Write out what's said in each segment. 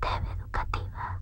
TV Educativa.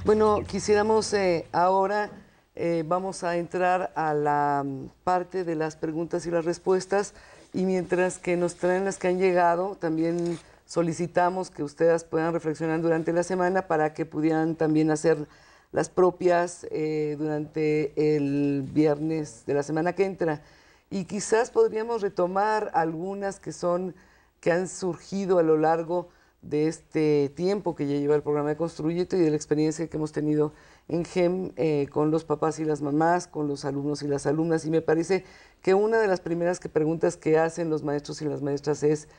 Bueno, quisiéramos ahora, vamos a entrar a la parte de las preguntas y las respuestas, y mientras que nos traen las que han llegado, también solicitamos que ustedes puedan reflexionar durante la semana para que pudieran también hacer las propias durante el viernes de la semana que entra. Y quizás podríamos retomar algunas que han surgido a lo largo de este tiempo que ya lleva el programa de Construyete y de la experiencia que hemos tenido en GEM con los papás y las mamás, con los alumnos y las alumnas. Y me parece que una de las primeras preguntas que hacen los maestros y las maestras es,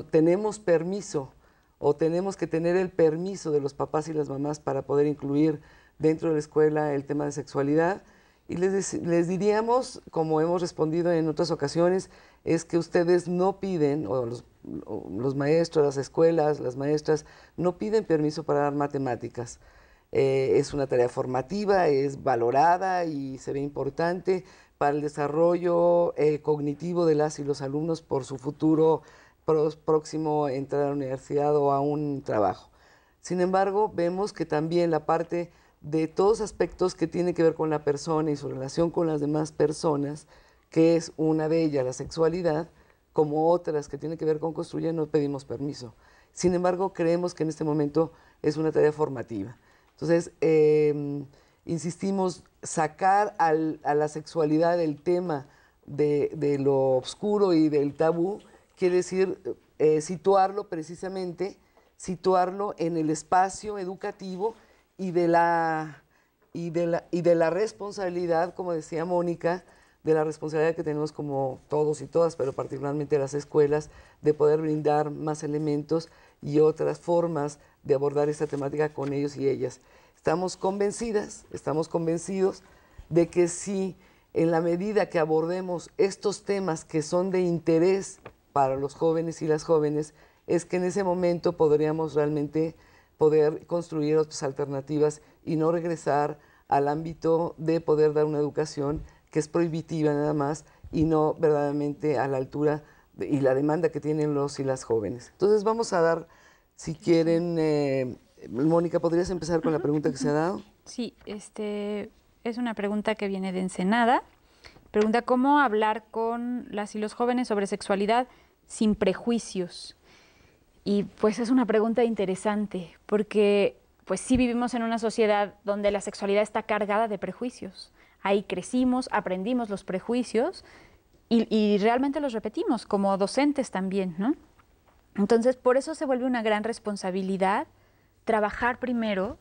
¿tenemos permiso o tenemos que tener el permiso de los papás y las mamás para poder incluir dentro de la escuela el tema de sexualidad? Y les diríamos, como hemos respondido en otras ocasiones, es que ustedes no piden, o los maestros, las escuelas, las maestras, no piden permiso para dar matemáticas. Es una tarea formativa, es valorada y se ve importante para el desarrollo cognitivo de las y los alumnos por su futuro próximo a entrar a la universidad o a un trabajo. Sin embargo, vemos que también la parte de todos aspectos que tienen que ver con la persona y su relación con las demás personas, que es una de ellas la sexualidad, como otras que tienen que ver con construir, no pedimos permiso. Sin embargo, creemos que en este momento es una tarea formativa. Entonces, insistimos, sacar a la sexualidad del tema de lo oscuro y del tabú, quiere decir situarlo precisamente, situarlo en el espacio educativo y de la responsabilidad, como decía Mónica, de la responsabilidad que tenemos como todos y todas, pero particularmente las escuelas, de poder brindar más elementos y otras formas de abordar esta temática con ellos y ellas. Estamos convencidas, estamos convencidos de que si en la medida que abordemos estos temas que son de interés para los jóvenes y las jóvenes, es que en ese momento podríamos realmente poder construir otras alternativas y no regresar al ámbito de poder dar una educación que es prohibitiva nada más y no verdaderamente a la altura y la demanda que tienen los y las jóvenes. Entonces vamos a dar, si quieren, Mónica, ¿podrías empezar con la pregunta que se ha dado? Sí, es una pregunta que viene de Ensenada. Pregunta, ¿cómo hablar con las y los jóvenes sobre sexualidad sin prejuicios? Y pues es una pregunta interesante, porque pues sí vivimos en una sociedad donde la sexualidad está cargada de prejuicios. Ahí crecimos, aprendimos los prejuicios y realmente los repetimos como docentes también, ¿no? Entonces, por eso se vuelve una gran responsabilidad trabajar primero,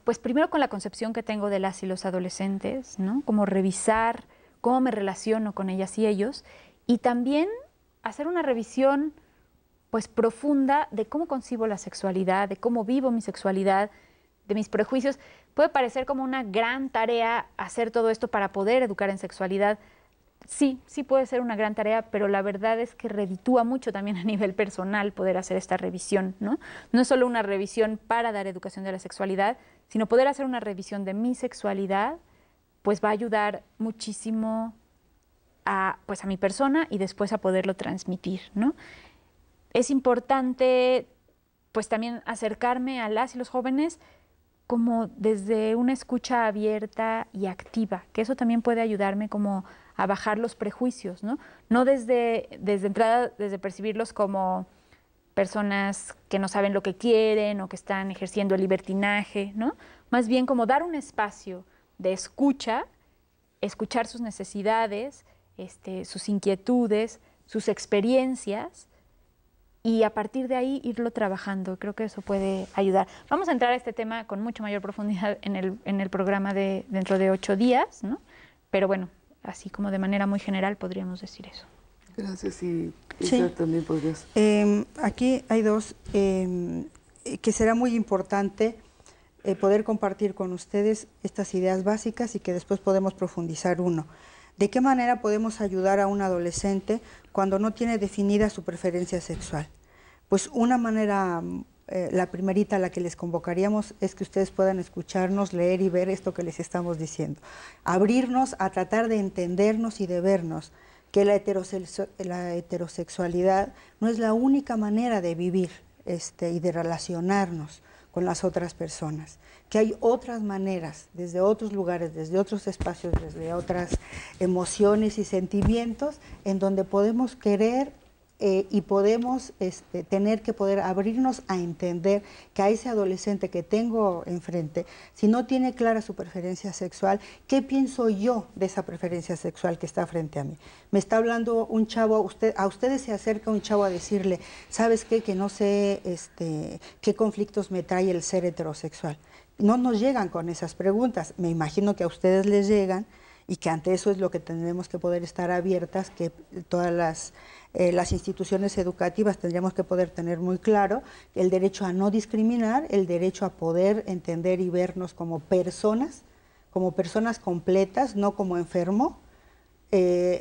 pues primero con la concepción que tengo de las y los adolescentes, ¿no? Como revisar cómo me relaciono con ellas y ellos, y también hacer una revisión pues profunda de cómo concibo la sexualidad, de cómo vivo mi sexualidad, de mis prejuicios. Puede parecer como una gran tarea hacer todo esto para poder educar en sexualidad. Sí, sí puede ser una gran tarea, pero la verdad es que reditúa mucho también a nivel personal poder hacer esta revisión, ¿no? No es solo una revisión para dar educación de la sexualidad, sino poder hacer una revisión de mi sexualidad, pues va a ayudar muchísimo pues a mi persona y después a poderlo transmitir, ¿no? Es importante pues también acercarme a las y los jóvenes como desde una escucha abierta y activa, que eso también puede ayudarme como a bajar los prejuicios, ¿no? No desde entrada, desde percibirlos como personas que no saben lo que quieren o que están ejerciendo el libertinaje, ¿no? Más bien como dar un espacio de escucha, escuchar sus necesidades, sus inquietudes, sus experiencias, y a partir de ahí irlo trabajando. Creo que eso puede ayudar. Vamos a entrar a este tema con mucho mayor profundidad en el programa de dentro de 8 días, ¿no? Pero bueno, así como de manera muy general podríamos decir eso. Gracias, y Sí. también podrías. Aquí hay dos que será muy importante poder compartir con ustedes estas ideas básicas y que después podemos profundizar uno. ¿De qué manera podemos ayudar a un adolescente cuando no tiene definida su preferencia sexual? Pues una manera, la primerita a la que les convocaríamos es que ustedes puedan escucharnos, leer y ver esto que les estamos diciendo. Abrirnos a tratar de entendernos y de vernos, que la heterosexualidad no es la única manera de vivir y de relacionarnos con las otras personas, que hay otras maneras, desde otros lugares, desde otros espacios, desde otras emociones y sentimientos, en donde podemos querer y podemos tener que poder abrirnos a entender que a ese adolescente que tengo enfrente, si no tiene clara su preferencia sexual, ¿qué pienso yo de esa preferencia sexual que está frente a mí? Me está hablando un chavo, a ustedes se acerca un chavo a decirle, ¿sabes qué? Que no sé qué conflictos me trae el ser heterosexual. No nos llegan con esas preguntas, me imagino que a ustedes les llegan, y que ante eso es lo que tendremos que poder estar abiertas, que todas las instituciones educativas tendríamos que poder tener muy claro el derecho a no discriminar, el derecho a poder entender y vernos como personas completas, no como enfermo,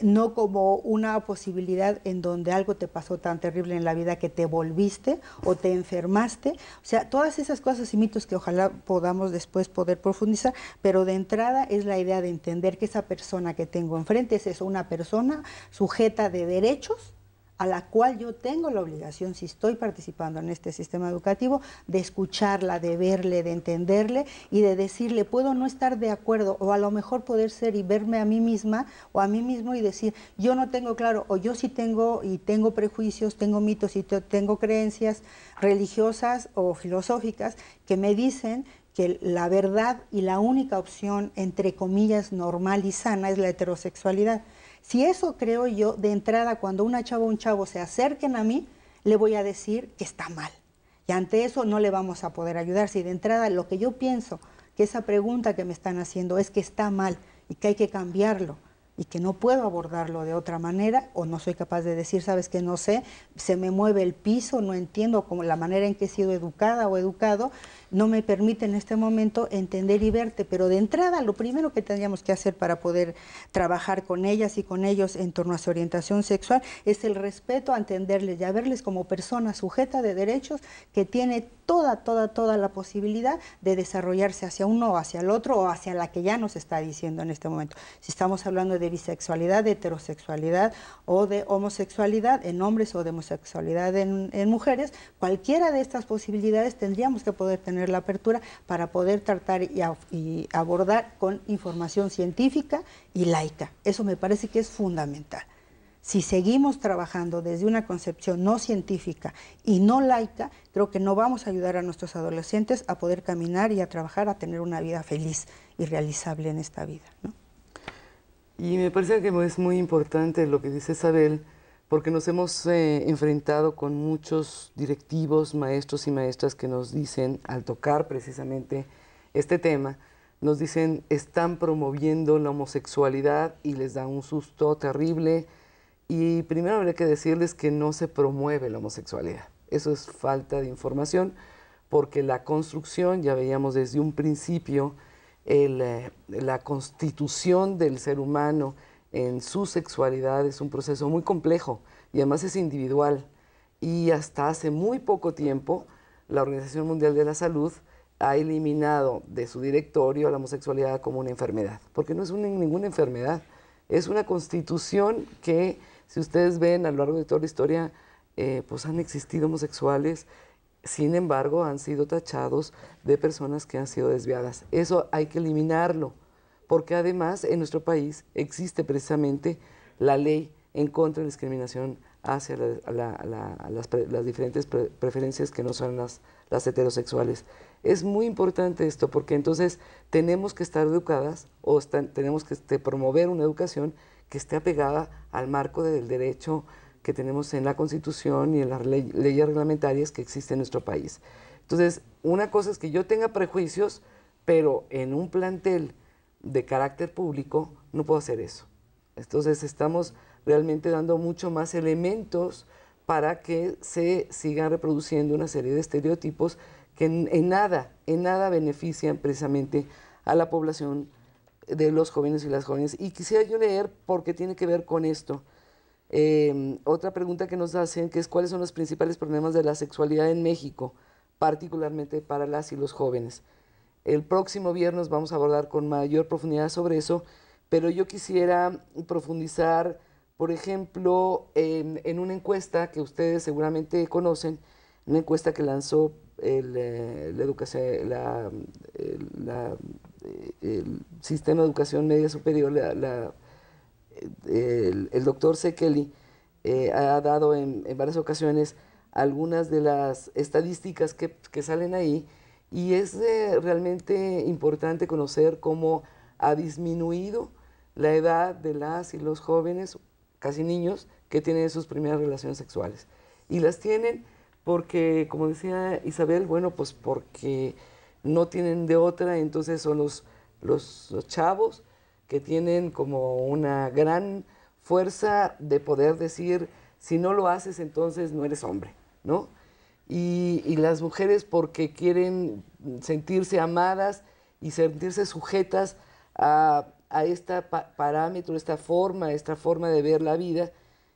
no como una posibilidad en donde algo te pasó tan terrible en la vida que te volviste o te enfermaste. O sea, todas esas cosas y mitos que ojalá podamos después poder profundizar, pero de entrada es la idea de entender que esa persona que tengo enfrente es eso, una persona sujeta de derechos, a la cual yo tengo la obligación, si estoy participando en este sistema educativo, de escucharla, de verle, de entenderle y de decirle, puedo no estar de acuerdo, o a lo mejor poder ser y verme a mí misma o a mí mismo y decir, yo no tengo claro, o yo sí tengo, y tengo prejuicios, tengo mitos y tengo creencias religiosas o filosóficas que me dicen que la verdad y la única opción, entre comillas, normal y sana es la heterosexualidad. Si eso creo yo, de entrada, cuando una chava o un chavo se acerquen a mí, le voy a decir que está mal. Y ante eso no le vamos a poder ayudar. Si de entrada lo que yo pienso, que esa pregunta que me están haciendo es que está mal y que hay que cambiarlo y que no puedo abordarlo de otra manera, o no soy capaz de decir, sabes que no sé, se me mueve el piso, no entiendo como la manera en que he sido educada o educado, no me permite en este momento entender y verte, pero de entrada lo primero que tendríamos que hacer para poder trabajar con ellas y con ellos en torno a su orientación sexual es el respeto a entenderles y a verles como persona sujeta de derechos que tiene toda la posibilidad de desarrollarse hacia uno o hacia el otro o hacia la que ya nos está diciendo en este momento. Si estamos hablando de bisexualidad, de heterosexualidad o de homosexualidad en hombres o de homosexualidad en mujeres, cualquiera de estas posibilidades tendríamos que poder tener la apertura para poder tratar y abordar con información científica y laica. Eso me parece que es fundamental. Si seguimos trabajando desde una concepción no científica y no laica, creo que no vamos a ayudar a nuestros adolescentes a poder caminar y a trabajar, a tener una vida feliz y realizable en esta vida, ¿no? Y me parece que es muy importante lo que dice Isabel, porque nos hemos enfrentado con muchos directivos, maestros y maestras que nos dicen, al tocar precisamente este tema, nos dicen, están promoviendo la homosexualidad y les da un susto terrible. Y primero habría que decirles que no se promueve la homosexualidad. Eso es falta de información, porque la construcción, ya veíamos desde un principio, la constitución del ser humano en su sexualidad es un proceso muy complejo y además es individual. Y hasta hace muy poco tiempo, la Organización Mundial de la Salud ha eliminado de su directorio la homosexualidad como una enfermedad, porque no es ninguna enfermedad, es una constitución que, si ustedes ven a lo largo de toda la historia, pues han existido homosexuales Sin embargo, han sido tachados de personas que han sido desviadas. Eso hay que eliminarlo, porque además en nuestro país existe precisamente la ley en contra de la discriminación hacia las diferentes preferencias que no son las heterosexuales. Es muy importante esto, porque entonces tenemos que estar educadas o tenemos que promover una educación que esté apegada al marco del derecho que tenemos en la Constitución y en las leyes reglamentarias que existen en nuestro país. Entonces, una cosa es que yo tenga prejuicios, pero en un plantel de carácter público no puedo hacer eso. Entonces, estamos realmente dando mucho más elementos para que se sigan reproduciendo una serie de estereotipos que en nada benefician precisamente a la población de los jóvenes y las jóvenes. Y quisiera yo leer, porque tiene que ver con esto, otra pregunta que nos hacen, que es ¿cuáles son los principales problemas de la sexualidad en México, particularmente para las y los jóvenes? El próximo viernes vamos a abordar con mayor profundidad sobre eso, pero yo quisiera profundizar, por ejemplo, en una encuesta que ustedes seguramente conocen, una encuesta que lanzó el Sistema de Educación Media Superior, el doctor Sekeli ha dado en varias ocasiones algunas de las estadísticas que salen ahí, y es realmente importante conocer cómo ha disminuido la edad de las y los jóvenes, casi niños, que tienen sus primeras relaciones sexuales. Y las tienen porque, como decía Isabel, bueno, pues porque no tienen de otra, entonces son los chavos que tienen como una gran fuerza de poder decir, si no lo haces, entonces no eres hombre, ¿no? Y las mujeres porque quieren sentirse amadas y sentirse sujetas a este parámetro, esta forma de ver la vida,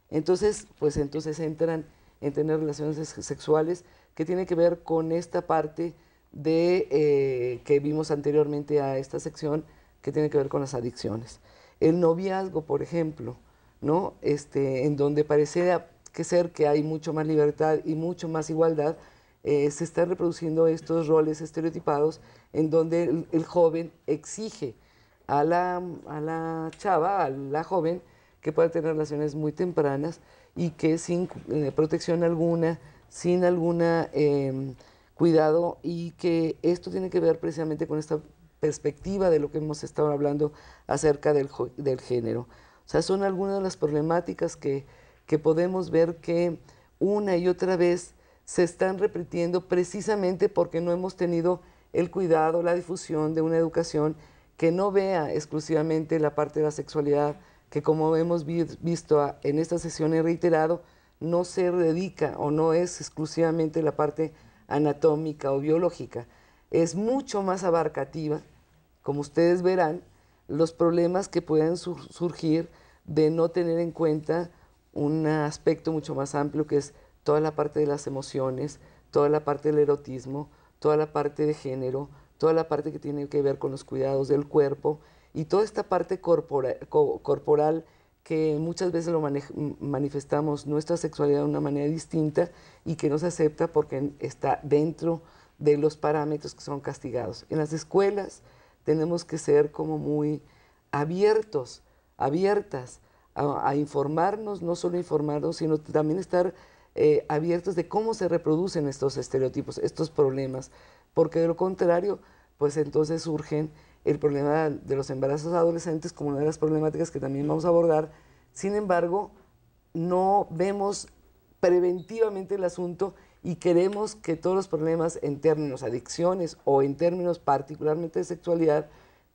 entonces, pues entonces entran en tener relaciones sexuales que tiene que ver con esta parte de que vimos anteriormente a esta sección, que tiene que ver con las adicciones. El noviazgo, por ejemplo, ¿no? En donde parece que hay mucho más libertad y mucho más igualdad, se están reproduciendo estos roles estereotipados en donde el joven exige a la chava, a la joven, que pueda tener relaciones muy tempranas y que sin protección alguna, sin alguna cuidado, y que esto tiene que ver precisamente con esta perspectiva de lo que hemos estado hablando acerca del género. O sea, son algunas de las problemáticas que podemos ver que una y otra vez se están repitiendo precisamente porque no hemos tenido el cuidado, la difusión de una educación que no vea exclusivamente la parte de la sexualidad, que como hemos visto en esta sesión he reiterado, no se dedica o no es exclusivamente la parte anatómica o biológica, es mucho más abarcativa. Como ustedes verán, los problemas que pueden surgir de no tener en cuenta un aspecto mucho más amplio, que es toda la parte de las emociones, toda la parte del erotismo, toda la parte de género, toda la parte que tiene que ver con los cuidados del cuerpo y toda esta parte corporal que muchas veces lo manifestamos nuestra sexualidad de una manera distinta y que no se acepta porque está dentro de los parámetros que son castigados. En las escuelas tenemos que ser como muy abiertas a informarnos, no solo informarnos, sino también estar abiertos de cómo se reproducen estos estereotipos, estos problemas, porque de lo contrario, pues entonces surgen el problema de los embarazos adolescentes como una de las problemáticas que también vamos a abordar. Sin embargo, no vemos preventivamente el asunto y queremos que todos los problemas en términos de adicciones o en términos particularmente de sexualidad,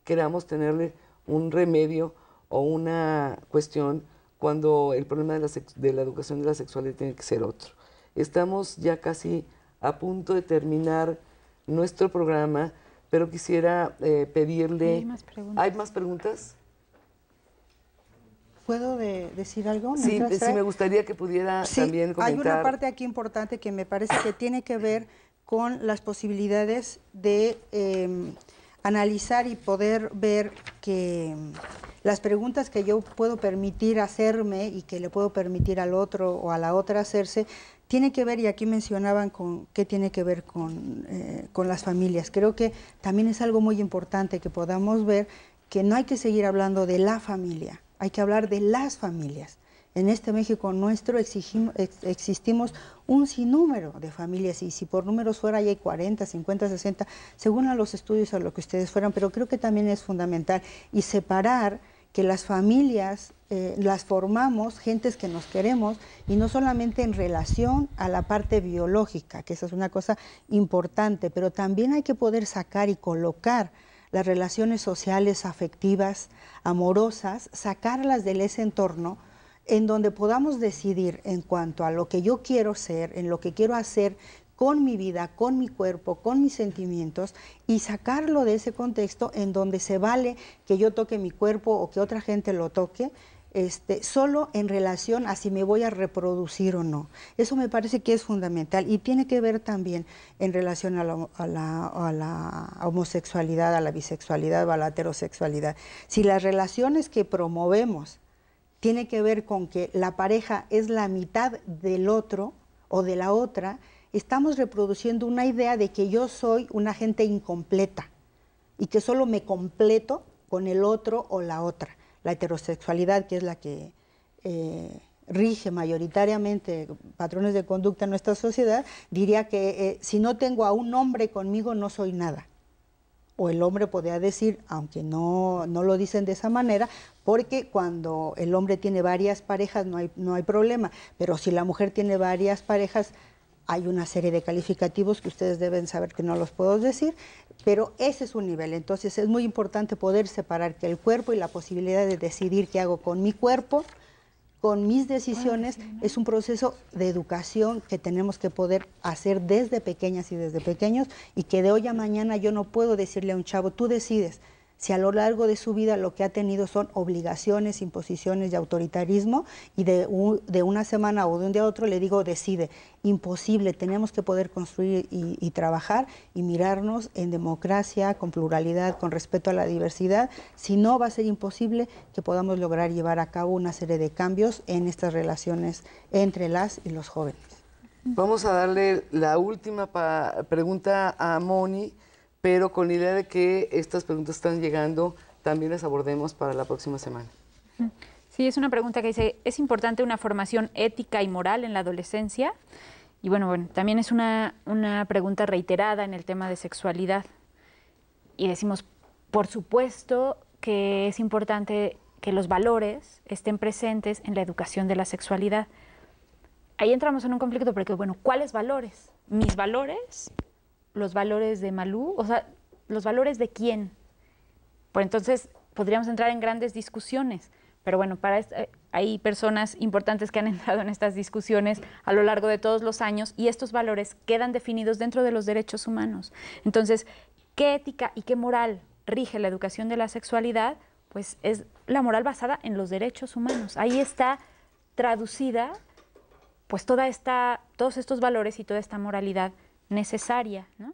queramos tenerle un remedio o una cuestión cuando el problema de la educación de la sexualidad tiene que ser otro. Estamos ya casi a punto de terminar nuestro programa, pero quisiera pedirle... ¿Hay más preguntas? ¿Puedo decir algo? Sí, me gustaría que pudiera también comentar. Hay una parte aquí importante que me parece que tiene que ver con las posibilidades de analizar y poder ver que las preguntas que yo puedo permitir hacerme y que le puedo permitir al otro o a la otra hacerse tiene que ver, y aquí mencionaban qué tiene que ver con las familias. Creo que también es algo muy importante que podamos ver que no hay que seguir hablando de la familia, hay que hablar de las familias. En este México nuestro existimos un sinnúmero de familias, y si por números fuera ya hay 40, 50, 60, según a los estudios a lo que ustedes fueran, pero creo que también es fundamental y separar que las familias las formamos gentes que nos queremos, y no solamente en relación a la parte biológica, que esa es una cosa importante, pero también hay que poder sacar y colocar las relaciones sociales, afectivas, amorosas, sacarlas de ese entorno en donde podamos decidir en cuanto a lo que yo quiero ser, en lo que quiero hacer con mi vida, con mi cuerpo, con mis sentimientos, y sacarlo de ese contexto en donde se vale que yo toque mi cuerpo o que otra gente lo toque, solo en relación a si me voy a reproducir o no. Eso me parece que es fundamental y tiene que ver también en relación a la homosexualidad, a la bisexualidad o a la heterosexualidad. Si las relaciones que promovemos tiene que ver con que la pareja es la mitad del otro o de la otra, estamos reproduciendo una idea de que yo soy una gente incompleta y que solo me completo con el otro o la otra. La heterosexualidad, que es la que rige mayoritariamente patrones de conducta en nuestra sociedad, diría que si no tengo a un hombre conmigo no soy nada. O el hombre podría decir, aunque no lo dicen de esa manera, porque cuando el hombre tiene varias parejas no hay problema, pero si la mujer tiene varias parejas, hay una serie de calificativos que ustedes deben saber que no los puedo decir, pero ese es un nivel. Entonces es muy importante poder separar que el cuerpo y la posibilidad de decidir qué hago con mi cuerpo, con mis decisiones, es un proceso de educación que tenemos que poder hacer desde pequeñas y desde pequeños, y que de hoy a mañana yo no puedo decirle a un chavo, tú decides, si a lo largo de su vida lo que ha tenido son obligaciones, imposiciones de autoritarismo, y de una semana o de un día a otro le digo, decide. Imposible, tenemos que poder construir y trabajar y mirarnos en democracia, con pluralidad, con respeto a la diversidad. Si no, va a ser imposible que podamos lograr llevar a cabo una serie de cambios en estas relaciones entre las y los jóvenes. Vamos a darle la última pregunta a Moni, pero con la idea de que estas preguntas están llegando, también las abordemos para la próxima semana. Sí, es una pregunta que dice, ¿es importante una formación ética y moral en la adolescencia? Y bueno, también es una pregunta reiterada en el tema de sexualidad. Y decimos, por supuesto que es importante que los valores estén presentes en la educación de la sexualidad. Ahí entramos en un conflicto porque, bueno, ¿cuáles valores? ¿Mis valores? ¿Los valores de Malú? O sea, ¿los valores de quién? Pues entonces podríamos entrar en grandes discusiones, pero bueno, hay personas importantes que han entrado en estas discusiones a lo largo de todos los años, y estos valores quedan definidos dentro de los derechos humanos. Entonces, ¿qué ética y qué moral rige la educación de la sexualidad? Pues es la moral basada en los derechos humanos. Ahí está traducida pues todos estos valores y toda esta moralidad necesaria, ¿no?